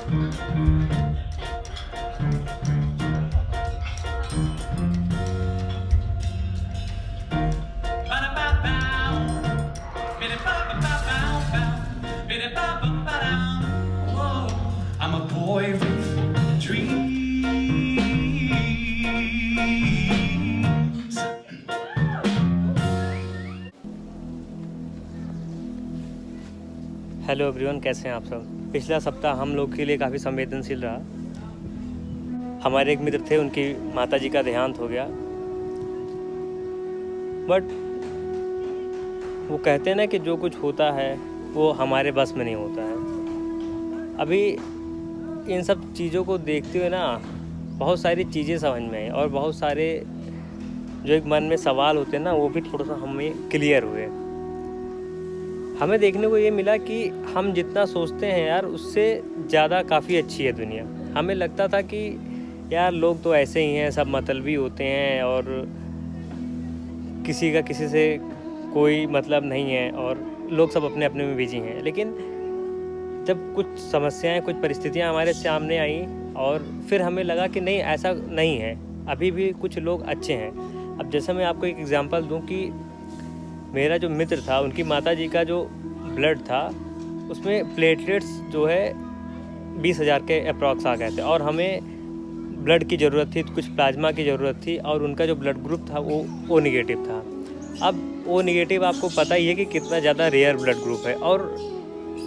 I'm a boy with dreams. Hello everyone, कैसे हैं आप सब। पिछला सप्ताह हम लोग के लिए काफ़ी संवेदनशील रहा। हमारे एक मित्र थे, उनकी माताजी का देहांत हो गया। बट वो कहते हैं ना कि जो कुछ होता है वो हमारे बस में नहीं होता है। अभी इन सब चीज़ों को देखते हुए ना बहुत सारी चीज़ें समझ में आई, और बहुत सारे जो एक मन में सवाल होते हैं ना वो भी थोड़ा सा हमें क्लियर हुए। हमें देखने को ये मिला कि हम जितना सोचते हैं यार उससे ज़्यादा काफ़ी अच्छी है दुनिया। हमें लगता था कि यार लोग तो ऐसे ही हैं, सब मतलबी होते हैं और किसी का किसी से कोई मतलब नहीं है और लोग सब अपने अपने में बिजी हैं। लेकिन जब कुछ समस्याएं, कुछ परिस्थितियां हमारे सामने आई और फिर हमें लगा कि नहीं, ऐसा नहीं है, अभी भी कुछ लोग अच्छे हैं। अब जैसे मैं आपको एक एग्जांपल दूं कि मेरा जो मित्र था, उनकी माताजी का जो ब्लड था उसमें प्लेटलेट्स जो है 20,000 के अप्रॉक्स आ गए थे, और हमें ब्लड की ज़रूरत थी, कुछ प्लाज्मा की ज़रूरत थी, और उनका जो ब्लड ग्रुप था वो ओ निगेटिव था। अब ओ निगेटिव आपको पता ही है कि कितना ज़्यादा रेयर ब्लड ग्रुप है। और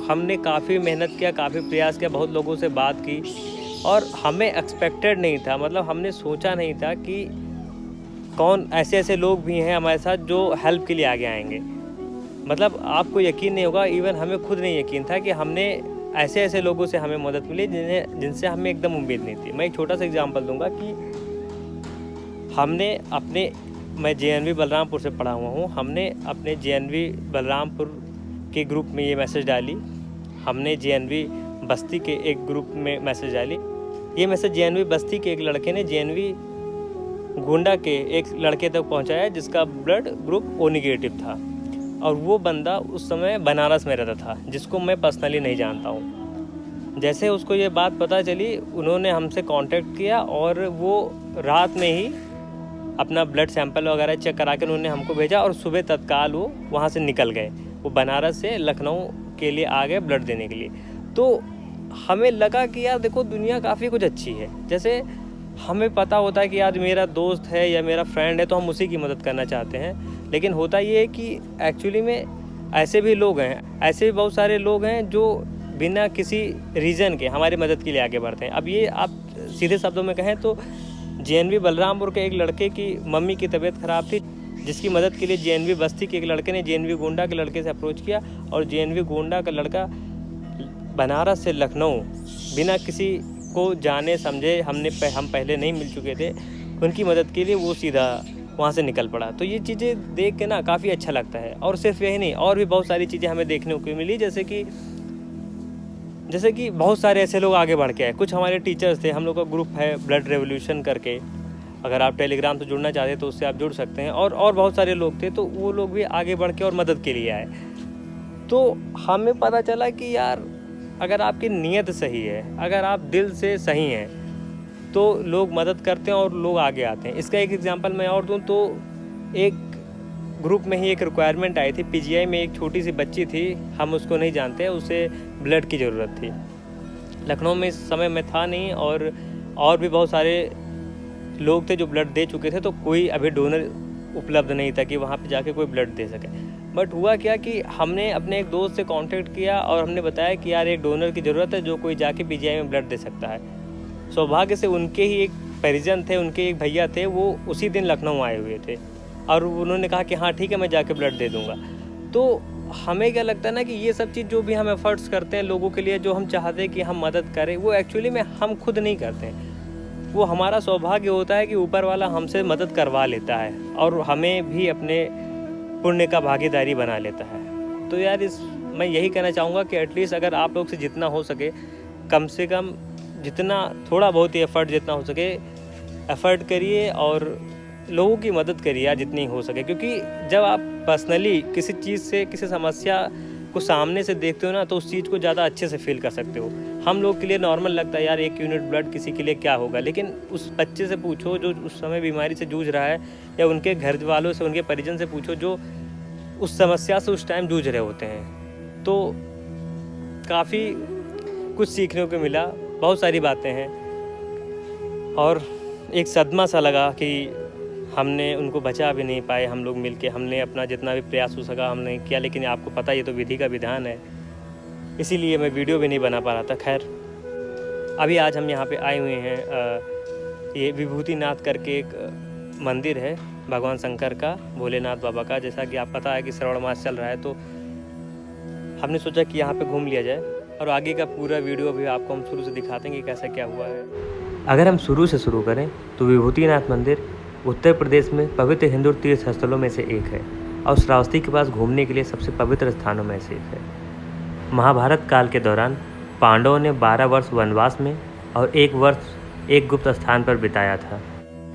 हमने काफ़ी मेहनत किया, काफ़ी प्रयास किया, बहुत लोगों से बात की, और हमें एक्सपेक्टेड नहीं था, मतलब हमने सोचा नहीं था कि कौन ऐसे ऐसे लोग भी हैं हमारे साथ जो हेल्प के लिए आगे आएंगे। मतलब आपको यकीन नहीं होगा, इवन हमें खुद नहीं यकीन था कि हमने ऐसे ऐसे लोगों से हमें मदद मिली जिनसे हमें एकदम उम्मीद नहीं थी। मैं एक छोटा सा एग्जांपल दूंगा कि मैं JNV बलरामपुर से पढ़ा हुआ हूँ। हमने अपने JNV बलरामपुर के ग्रुप में ये मैसेज डाली, हमने JNV बस्ती के एक ग्रुप में मैसेज डाली। ये मैसेज JNV बस्ती के एक लड़के ने JNV गोंडा के एक लड़के तक पहुंचाया जिसका ब्लड ग्रुप ओ निगेटिव था, और वो बंदा उस समय बनारस में रहता था, जिसको मैं पर्सनली नहीं जानता हूँ। जैसे उसको ये बात पता चली, उन्होंने हमसे कांटेक्ट किया और वो रात में ही अपना ब्लड सैंपल वगैरह चेक करा के उन्होंने हमको भेजा, और सुबह तत्काल वो वहाँ से निकल गए। वो बनारस से लखनऊ के लिए आ गए ब्लड देने के लिए। तो हमें लगा कि यार देखो, दुनिया काफ़ी कुछ अच्छी है। जैसे हमें पता होता है कि आज मेरा दोस्त है या मेरा फ्रेंड है तो हम उसी की मदद करना चाहते हैं, लेकिन होता ये है कि एक्चुअली में ऐसे भी लोग हैं, ऐसे भी बहुत सारे लोग हैं जो बिना किसी रीज़न के हमारी मदद के लिए आगे बढ़ते हैं। अब ये आप सीधे शब्दों में कहें तो JNV बलरामपुर के एक लड़के की मम्मी की तबीयत ख़राब थी, जिसकी मदद के लिए JNV बस्ती के एक लड़के ने JNV गोंडा के लड़के से अप्रोच किया, और JNV गोंडा का लड़का बनारस से लखनऊ बिना किसी को जाने समझे, हम पहले नहीं मिल चुके थे, उनकी मदद के लिए वो सीधा वहाँ से निकल पड़ा। तो ये चीज़ें देख के ना काफ़ी अच्छा लगता है। और सिर्फ यही नहीं, और भी बहुत सारी चीज़ें हमें देखने को मिली, जैसे कि बहुत सारे ऐसे लोग आगे बढ़ के आए। कुछ हमारे टीचर्स थे, हम लोग का ग्रुप है ब्लड रेवोल्यूशन करके, अगर आप टेलीग्राम से जुड़ना चाहते तो उससे आप जुड़ सकते हैं। और बहुत सारे लोग थे, तो वो लोग भी आगे बढ़ के और मदद के लिए आए। तो हमें पता चला कि यार अगर आपकी नीयत सही है, अगर आप दिल से सही हैं, तो लोग मदद करते हैं और लोग आगे आते हैं। इसका एक एग्जांपल मैं और दूं तो एक ग्रुप में ही एक रिक्वायरमेंट आई थी। PGI में एक छोटी सी बच्ची थी, हम उसको नहीं जानते, उसे ब्लड की ज़रूरत थी। लखनऊ में इस समय में था नहीं, और भी बहुत सारे लोग थे जो ब्लड दे चुके थे, तो कोई अभी डोनर उपलब्ध नहीं था कि वहाँ पे जाके कोई ब्लड दे सके। बट हुआ क्या कि हमने अपने एक दोस्त से कांटेक्ट किया और हमने बताया कि यार एक डोनर की ज़रूरत है जो कोई जाके PGI में ब्लड दे सकता है। सौभाग्य से उनके ही एक परिजन थे, उनके एक भैया थे, वो उसी दिन लखनऊ आए हुए थे, और उन्होंने कहा कि हाँ ठीक है, मैं जाके ब्लड दे दूँगा। तो हमें क्या लगता है ना कि ये सब चीज़ जो भी हम एफर्ट्स करते हैं लोगों के लिए, जो हम चाहते हैं कि हम मदद करें, वो एक्चुअली में हम खुद नहीं करते हैं। वो हमारा सौभाग्य होता है कि ऊपर वाला हमसे मदद करवा लेता है और हमें भी अपने पुण्य का भागीदारी बना लेता है। तो यार मैं यही कहना चाहूँगा कि एटलीस्ट अगर आप लोग से जितना हो सके, कम से कम जितना थोड़ा बहुत ही एफ़र्ट जितना हो सके एफ़र्ट करिए और लोगों की मदद करिए यार जितनी हो सके। क्योंकि जब आप पर्सनली किसी चीज़ से, किसी समस्या को सामने से देखते हो ना तो उस चीज़ को ज़्यादा अच्छे से फील कर सकते हो। हम लोग के लिए नॉर्मल लगता है यार 1 यूनिट ब्लड किसी के लिए क्या होगा, लेकिन उस बच्चे से पूछो जो उस समय बीमारी से जूझ रहा है, या उनके घर वालों से, उनके परिजन से पूछो जो उस समस्या से उस टाइम जूझ रहे होते हैं। तो काफ़ी कुछ सीखने को मिला, बहुत सारी बातें हैं, और एक सदमा सा लगा कि हमने उनको बचा भी नहीं पाए। हम लोग मिलके हमने अपना जितना भी प्रयास हो सका हमने किया, लेकिन आपको पता ये तो विधि का विधान है, इसीलिए मैं वीडियो भी नहीं बना पा रहा था। खैर अभी आज हम यहाँ पे आए हुए हैं, ये विभूतिनाथ करके एक मंदिर है भगवान शंकर का, भोलेनाथ बाबा का। जैसा कि आप पता है कि श्रावण मास चल रहा है, तो हमने सोचा कि यहाँ पे घूम लिया जाए, और आगे का पूरा वीडियो भी आपको हम शुरू से दिखाते हैं कि कैसा क्या हुआ है। अगर हम शुरू से शुरू करें तो विभूतिनाथ मंदिर उत्तर प्रदेश में पवित्र हिंदू तीर्थ स्थलों में से एक है, और श्रावस्ती के पास घूमने के लिए सबसे पवित्र स्थानों में से एक है। महाभारत काल के दौरान पांडवों ने 12 वर्ष वनवास में और 1 वर्ष एक गुप्त स्थान पर बिताया था।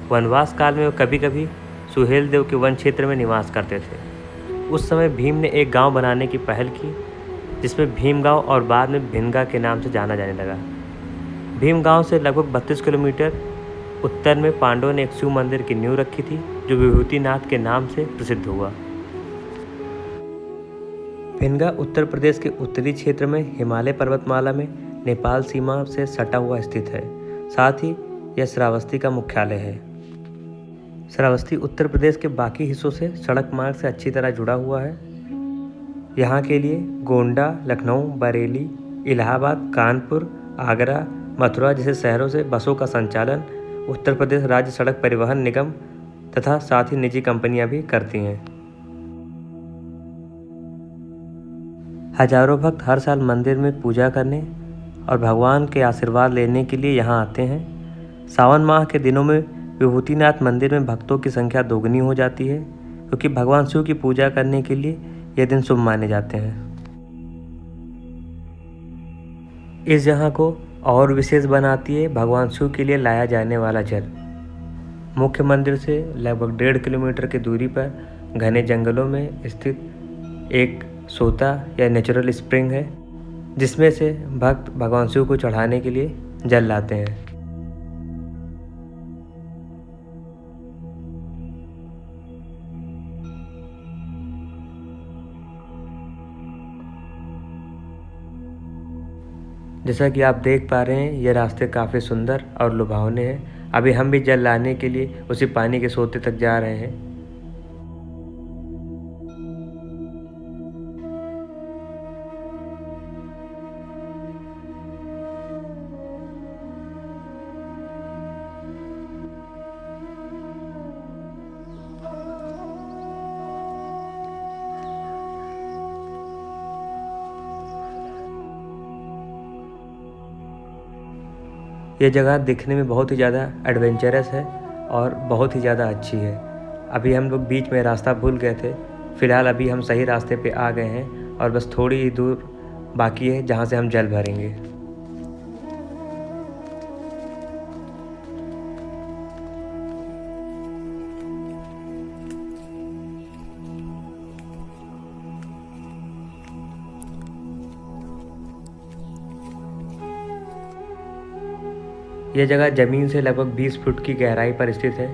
वनवास काल में वो कभी कभी सुहेल देव के वन क्षेत्र में निवास करते थे। उस समय भीम ने एक गांव बनाने की पहल की, जिसमें भीम गांव और बाद में भिनगा के नाम से जाना जाने लगा। भीम गांव से लगभग 32 किलोमीटर उत्तर में पांडवों ने एक शिव मंदिर की नींव रखी थी, जो विभूतिनाथ के नाम से प्रसिद्ध हुआ। भिनगा उत्तर प्रदेश के उत्तरी क्षेत्र में हिमालय पर्वतमाला में नेपाल सीमा से सटा हुआ स्थित है। साथ ही यह श्रावस्ती का मुख्यालय है। श्रावस्ती उत्तर प्रदेश के बाकी हिस्सों से सड़क मार्ग से अच्छी तरह जुड़ा हुआ है। यहाँ के लिए गोंडा, लखनऊ, बरेली, इलाहाबाद, कानपुर, आगरा, मथुरा जैसे शहरों से बसों का संचालन उत्तर प्रदेश राज्य सड़क परिवहन निगम तथा साथ ही निजी कंपनियां भी करती हैं। हजारों भक्त हर साल मंदिर में पूजा करने और भगवान के आशीर्वाद लेने के लिए यहाँ आते हैं। सावन माह के दिनों में विभूतिनाथ मंदिर में भक्तों की संख्या दोगुनी हो जाती है, क्योंकि भगवान शिव की पूजा करने के लिए ये दिन शुभ माने जाते हैं। इस जगह को और विशेष बनाती है भगवान शिव के लिए लाया जाने वाला जल। मुख्य मंदिर से लगभग 1.5 किलोमीटर की दूरी पर घने जंगलों में स्थित एक सोता या नेचुरल स्प्रिंग है, जिसमें से भक्त भगवान शिव को चढ़ाने के लिए जल लाते हैं। जैसा कि आप देख पा रहे हैं, ये रास्ते काफ़ी सुंदर और लुभावने हैं। अभी हम भी जल लाने के लिए उसी पानी के सोते तक जा रहे हैं। ये जगह दिखने में बहुत ही ज़्यादा एडवेंचरस है और बहुत ही ज़्यादा अच्छी है। अभी हम लोग बीच में रास्ता भूल गए थे, फ़िलहाल अभी हम सही रास्ते पे आ गए हैं और बस थोड़ी ही दूर बाकी है जहाँ से हम जल भरेंगे। यह जगह ज़मीन से लगभग 20 फुट की गहराई पर स्थित है।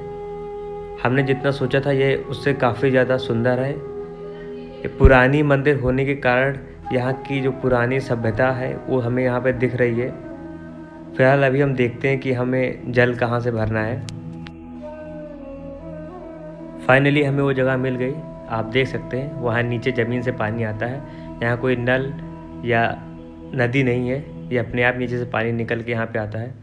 हमने जितना सोचा था ये उससे काफ़ी ज़्यादा सुंदर है। ये पुरानी मंदिर होने के कारण यहाँ की जो पुरानी सभ्यता है वो हमें यहाँ पे दिख रही है। फिलहाल अभी हम देखते हैं कि हमें जल कहाँ से भरना है। फाइनली हमें वो जगह मिल गई। आप देख सकते हैं वहाँ नीचे ज़मीन से पानी आता है। यहाँ कोई नल या नदी नहीं है, ये अपने आप नीचे से पानी निकल के यहाँ पे आता है।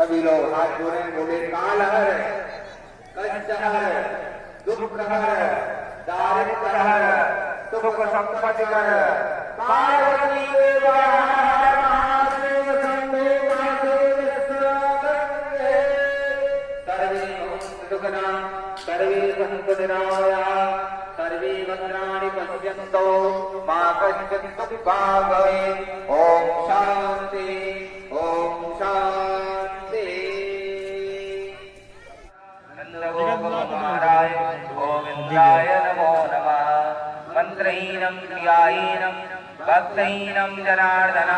सभी लोग हाथ जोड़े बोले काल हर कष्ट हर दुख हर दारिद्र हर सुख संपत्ति हर पार्वती देवा महादेव शंभो महादेव सर्वे दुःखना सर्वे सन्तु निरामया सर्वे भद्राणि पश्यन्तु मा कश्चित् दुःखभाग् भवेत्। ॐ शान्ति ॐ शान्ति। नन्दगोपकुमाराय गोविन्दाय नमो नमः। मन्त्रहीनं क्रियाहीनं भक्तहीनं जनार्दन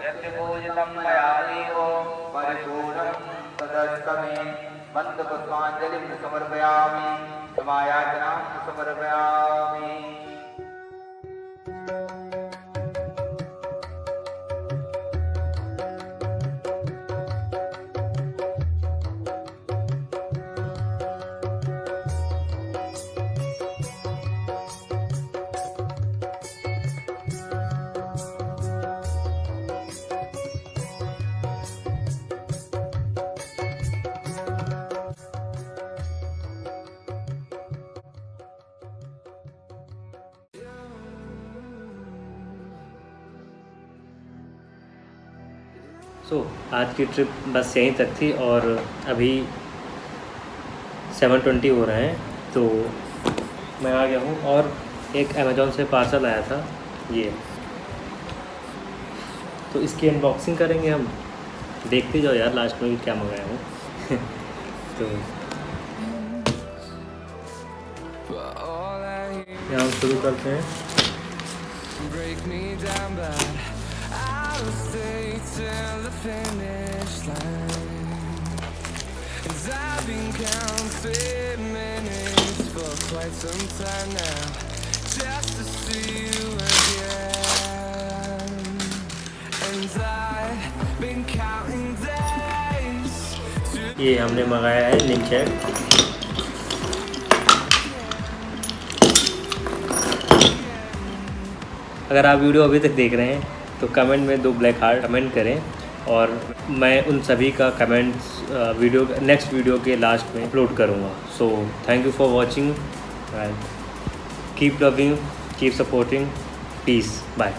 यस्य पूजितं मया देवो परिपूर्णं तदस्तमे। मन्दपुष्पाञ्जलिं समर्पयामि समायाचनां समर्पयामि। आज की ट्रिप बस यहीं तक थी और अभी 7:20 हो रहे हैं तो मैं आ गया हूँ। और एक अमेज़ॉन से पार्सल आया था ये, तो इसकी अनबॉक्सिंग करेंगे हम। देखते जाओ यार लास्ट में भी क्या मंगाया हूँ। तो यहाँ हम शुरू करते हैं। I'll stay till the finish line. 'Cause I've been counting minutes for quite some time now, just to see you again. And I've been counting days to ये हमने मंगाया है निमचैक। अगर आप वीडियो अभी तक देख रहे हैं तो कमेंट में 2 ब्लैक हार्ट कमेंट करें और मैं उन सभी का कमेंट्स वीडियो नेक्स्ट वीडियो के लास्ट में अपलोड करूँगा। So thank you for watching and keep loving, keep supporting, peace, bye.